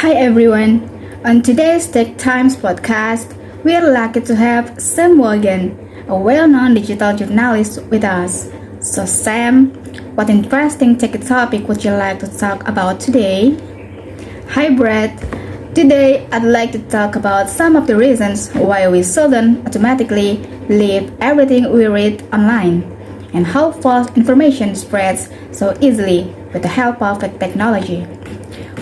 Hi everyone. On today's Tech Times podcast, we are lucky to have Sam Morgan, a well-known digital journalist with us. So Sam, what interesting tech topic would you like to talk about today? Hi Brett. Today I'd like to talk about some of the reasons why we seldom automatically believe everything we read online and how false information spreads so easily with the help of technology.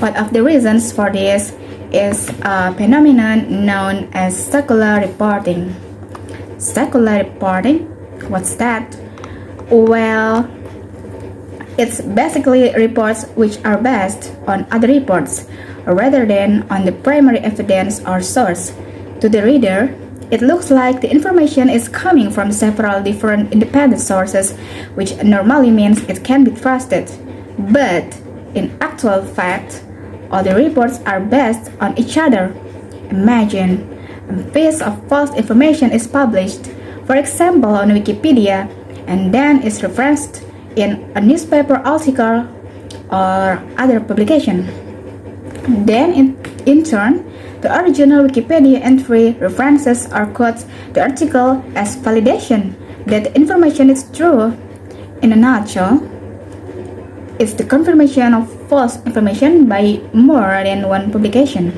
One of the reasons for this is a phenomenon known as secular reporting. Secular reporting? What's that? Well, it's basically reports which are based on other reports rather than on the primary evidence or source. To the reader, it looks like the information is coming from several different independent sources, which normally means it can be trusted. But in actual fact, all the reports are based on each other. Imagine a piece of false information is published, for example on Wikipedia, and then is referenced in a newspaper article or other publication. Then in turn, the original Wikipedia entry references or quotes the article as validation that the information is true. In a nutshell, it's the confirmation of false information by more than one publication.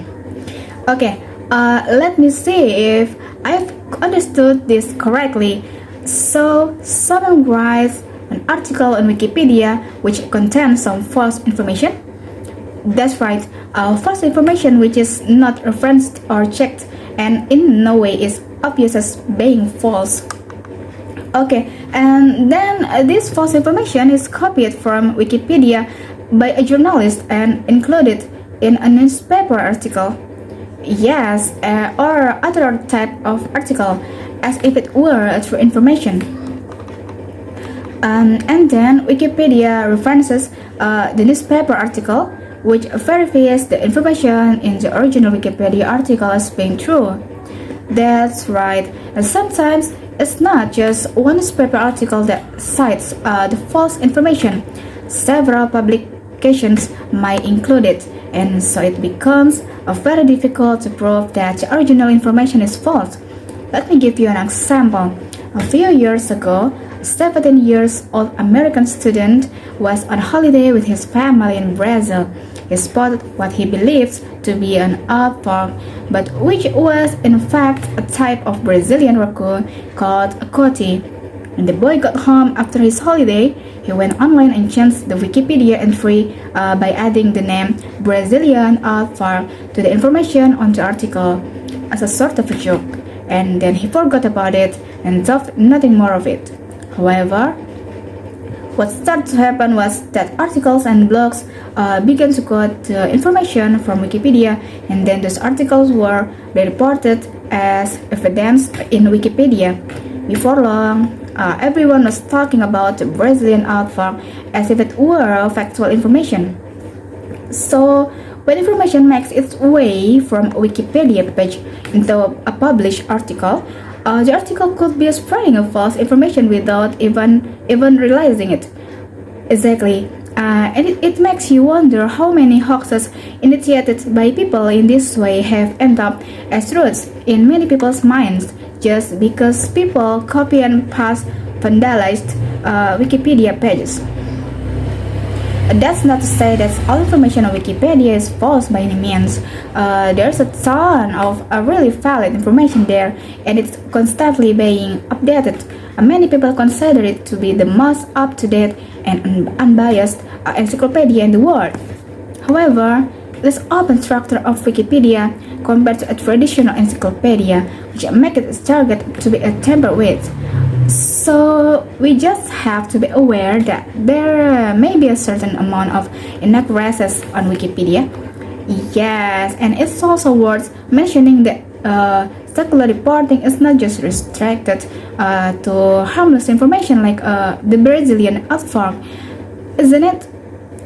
Okay, let me see if I've understood this correctly. So, someone writes an article on Wikipedia which contains some false information? That's right, false information which is not referenced or checked and in no way is obvious as being false. Okay, and then this false information is copied from Wikipedia by a journalist and included in a newspaper article. Yes, or other type of article, as if it were true information. And then Wikipedia references the newspaper article, which verifies the information in the original Wikipedia article as being true. That's right, and sometimes it's not just one newspaper article that cites the false information. Several publications might include it, and so it becomes very difficult to prove that the original information is false. Let me give you an example. A few years ago, a 17-year-old American student was on holiday with his family in Brazil. He spotted what he believes to be an art form, but which was in fact a type of Brazilian raccoon called a coati. When the boy got home after his holiday, he went online and changed the Wikipedia entry by adding the name Brazilian art form to the information on the article as a sort of a joke, and then he forgot about it and thought nothing more of it. However, what started to happen was that articles and blogs began to quote information from Wikipedia, and then those articles were reported as evidence in Wikipedia. Before long, everyone was talking about the Brazilian art form as if it were factual information. So, when information makes its way from a Wikipedia page into a published article, the article could be spreading a false information without even realizing it. Exactly. And it makes you wonder how many hoaxes initiated by people in this way have ended up as truths in many people's minds just because people copy and paste vandalized Wikipedia pages. That's not to say that all information on Wikipedia is false by any means. There's a ton of really valid information there, and it's constantly being updated. Many people consider it to be the most up-to-date and unbiased encyclopedia in the world. However, this open structure of Wikipedia compared to a traditional encyclopedia, which makes its target to be tampered with. So we just have to be aware that there may be a certain amount of inaccuracies on Wikipedia. Yes, and it's also worth mentioning that secular reporting is not just restricted to harmless information like the Brazilian art form, isn't it?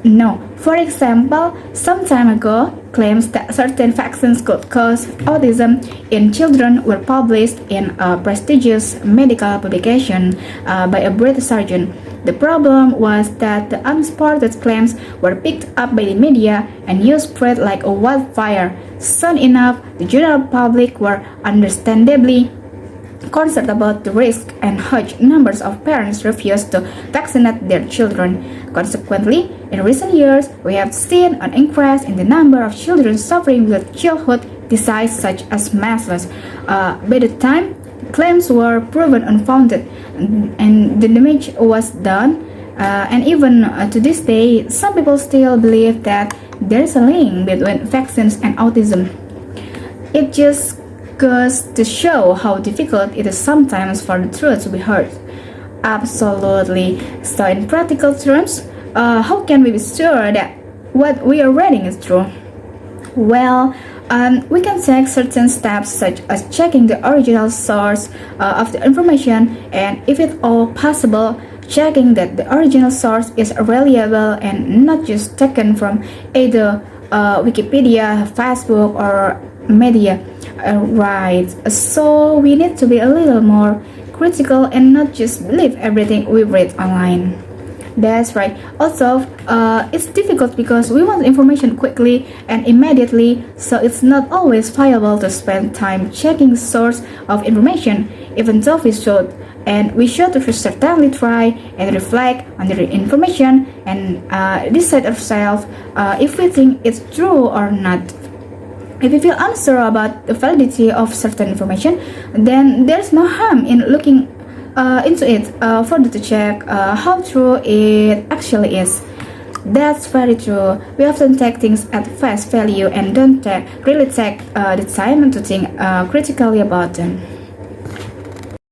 No. For example, some time ago, claims that certain vaccines could cause autism in children were published in a prestigious medical publication by a British surgeon. The problem was that the unsupported claims were picked up by the media and news spread like a wildfire. Soon enough, the general public were understandably concerned about the risk, and huge numbers of parents refused to vaccinate their children. Consequently, in recent years, we have seen an increase in the number of children suffering with childhood disease such as measles. By the time claims were proven unfounded and the damage was done, and even to this day, some people still believe that there is a link between vaccines and autism. It just goes to show how difficult it is sometimes for the truth to be heard. Absolutely. So, in practical terms, how can we be sure that what we are reading is true? Well, we can take certain steps such as checking the original source of the information, and if at all possible, checking that the original source is reliable and not just taken from either Wikipedia, Facebook, or media. Right, so we need to be a little more critical and not just believe everything we read online. That's right. Also, it's difficult because we want information quickly and immediately, so it's not always viable to spend time checking the source of information, even though we should. And we should certainly try and reflect on the information and decide ourselves if we think it's true or not. If you feel unsure about the validity of certain information, then there's no harm in looking into it further to check how true it actually is. That's very true. We often take things at face value and don't really take the time to think critically about them.